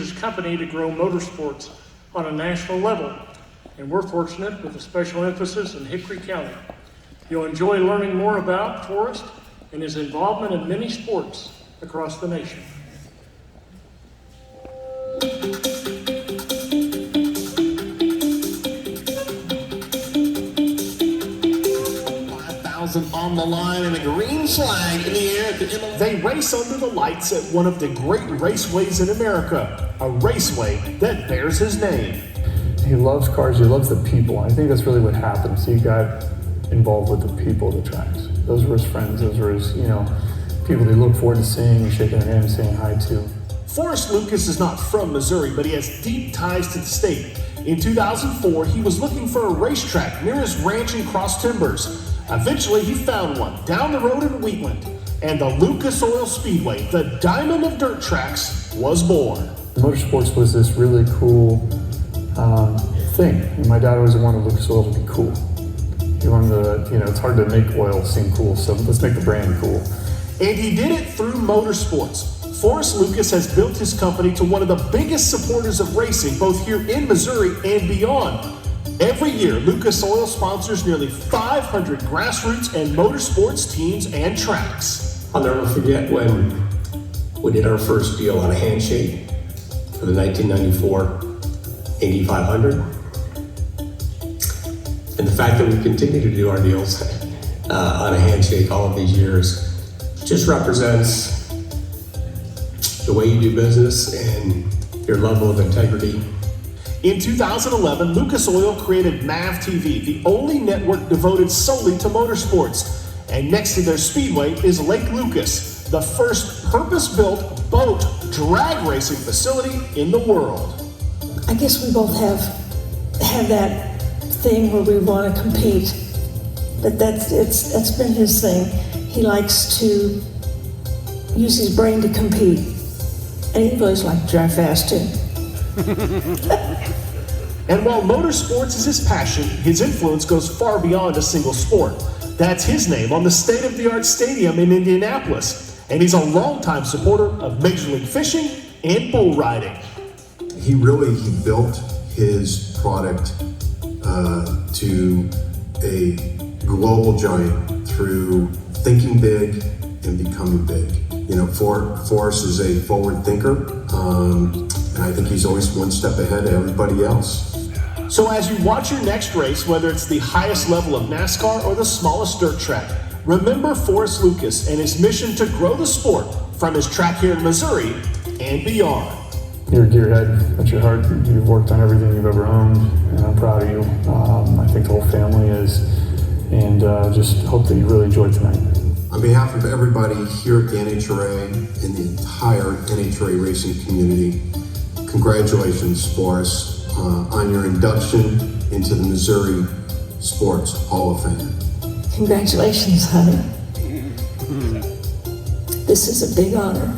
his company to grow motorsports on a national level, and we're fortunate with a special emphasis in Hickory County. You'll enjoy learning more about Forrest and his involvement in many sports across the nation. 5,000 on the line and a green flag in the air at the end. They race under the lights at one of the great raceways in America, a raceway that bears his name. He loves cars, he loves the people. I think that's really what happened. So he got involved with the people of the tracks. Those were his friends, those were his, people they look forward to seeing and shaking their hand and saying hi to. Forrest Lucas is not from Missouri, but he has deep ties to the state. In 2004, he was looking for a racetrack near his ranch in Cross Timbers. Eventually, he found one down the road in Wheatland, and the Lucas Oil Speedway, the diamond of dirt tracks, was born. Motorsports was this really cool thing. And my dad always wanted Lucas Oil to be cool. He wanted to, it's hard to make oil seem cool, so let's make the brand cool. And he did it through motorsports. Forrest Lucas has built his company to one of the biggest supporters of racing, both here in Missouri and beyond. Every year, Lucas Oil sponsors nearly 500 grassroots and motorsports teams and tracks. I'll never forget when we did our first deal on a handshake for the 1994 Indy 500. And the fact that we continue to do our deals on a handshake all of these years just represents the way you do business and your level of integrity. In 2011, Lucas Oil created MAV TV, the only network devoted solely to motorsports. And next to their speedway is Lake Lucas, the first purpose-built boat drag racing facility in the world. I guess we both have that thing where we want to compete, but that's been his thing. He likes to use his brain to compete, and he always liked to drive fast too. And while motorsports is his passion, his influence goes far beyond a single sport. That's his name on the state-of-the-art stadium in Indianapolis, and he's a longtime supporter of Major League Fishing and bull riding. He built his product to a global giant through thinking big and becoming big. Forrest is a forward thinker, and I think he's always one step ahead of everybody else. So as you watch your next race, whether it's the highest level of NASCAR or the smallest dirt track, remember Forrest Lucas and his mission to grow the sport from his track here in Missouri and beyond. You're a gearhead, that's your heart. You've worked on everything you've ever owned, and I'm proud of you. I think the whole family is, and just hope that you really enjoy tonight. On behalf of everybody here at the NHRA and the entire NHRA racing community, congratulations, Forrest, on your induction into the Missouri Sports Hall of Fame. Congratulations, honey. This is a big honor.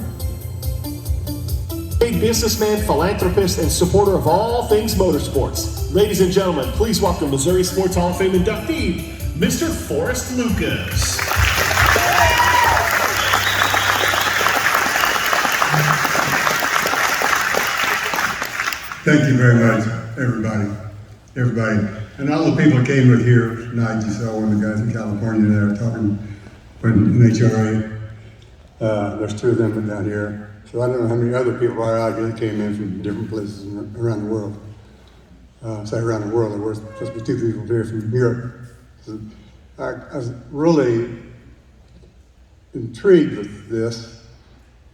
A businessman, philanthropist, and supporter of all things motorsports. Ladies and gentlemen, please welcome Missouri Sports Hall of Fame inductee, Mr. Forrest Lucas. Thank you very much, everybody. And all the people that came with here tonight. You saw one of the guys in California there talking in HRA. There's two of them down here. So I don't know how many other people are out here that came in from different places around the world. Say around the world, there were supposed to be two people here from Europe. So I was really intrigued with this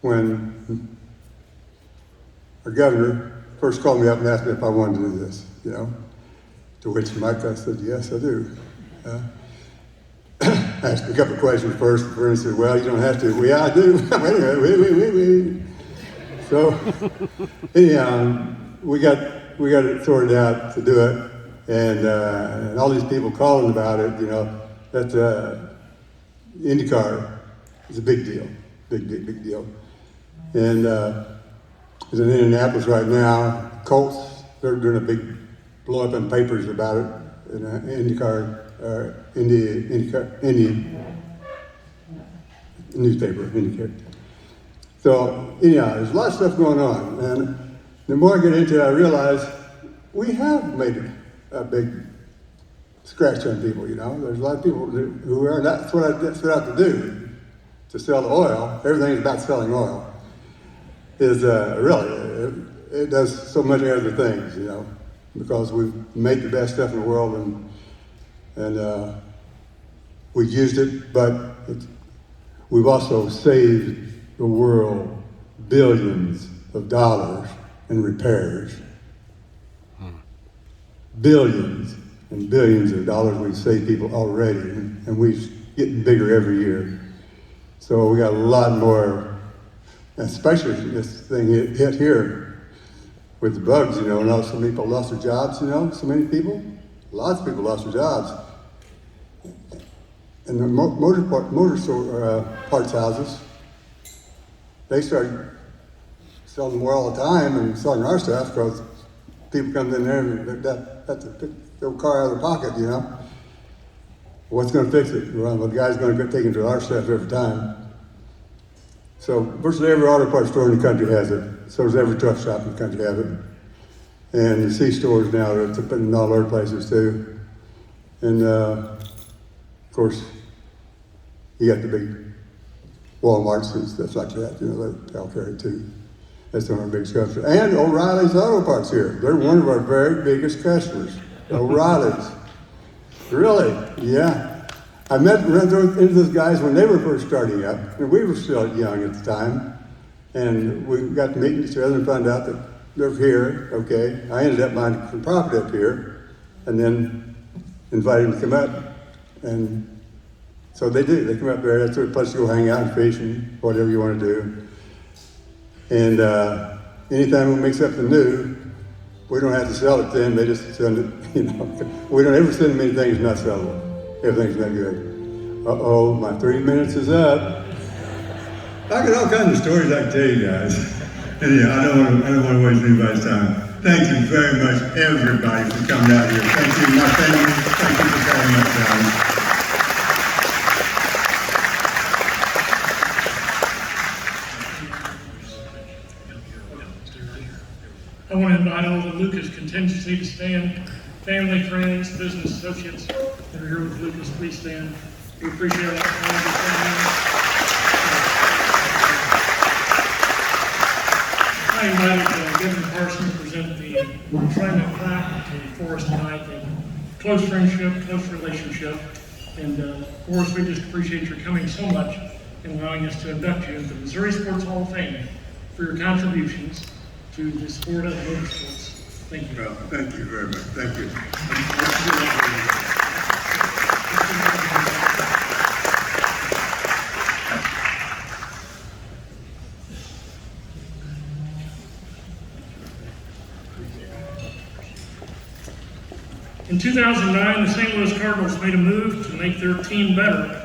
when our governor first called me up and asked me if I wanted to do this, to which Mike, I said, yes, I do. I asked a couple of questions first. The friend said, well, you don't have to. Well, yeah, I do. Wait. So, anyhow, we got it sorted out to do it. And all these people calling about it, that IndyCar is a big deal. Big deal. And is in Indianapolis right now. Colts, they're doing a big blow up in papers about it in IndyCar, Indy newspaper, IndyCar. So anyhow, there's a lot of stuff going on, and the more I get into it, I realize we have made a big scratch on people, you know. There's a lot of people who are, that's what I set out to do, to sell the oil. Everything is about selling oil. Is really, it does so many other things, you know, because we've made the best stuff in the world and we've used it, but we've also saved the world billions of dollars in repairs. Billions and billions of dollars we've saved people already, and we're getting bigger every year. So we got a lot more, especially this thing hit here with the bugs, you know, and so many people lost their jobs, you know, so many people, lots of people lost their jobs. And the motor parts houses, they started selling more all the time and selling our stuff because people come in there and that's a their car out of their pocket, you know. What's going to fix it? Well, the guy's going to take into our stuff every time. So virtually every auto parts store in the country has it. So does every truck shop in the country have it. And you see stores now that are putting in all other places too. And of course, you got the big Walmarts and stuff like that, you know, they'll carry it too. That's one of our biggest customers. And O'Reilly's Auto Parts here. They're one of our very biggest customers. O'Reilly's. Really? Yeah. I ran into those guys when they were first starting up, and we were still young at the time. And we got to meet each other and found out that they're here, okay. I ended up buying some property up here, and then invited them to come up. And so they do. They come up there. That's a place to go hang out and fish and whatever you want to do. And anytime we mix up the new, we don't have to sell it to them. They just send it, you know. We don't ever send them anything that's not sellable. Everything's not good. Uh-oh, my 3 minutes is up. I got all kinds of stories I can tell you guys. And yeah, I don't want to waste anybody's time. Thank you very much, everybody, for coming out here. Thank you, my family. Thank you for coming up, guys. I want to invite all the Lucas contingency to stand. Family, friends, business associates that are here with Lucas, please stand. We appreciate all of your family. I invited Governor Parson to present the enshrinement plaque to Forrest tonight. Close friendship, close relationship. And Forrest, we just appreciate your coming so much and allowing us to induct you into the Missouri Sports Hall of Fame for your contributions to the sport of motorsports. Thank you. Well, thank you very much. Thank you. In 2009, the St. Louis Cardinals made a move to make their team better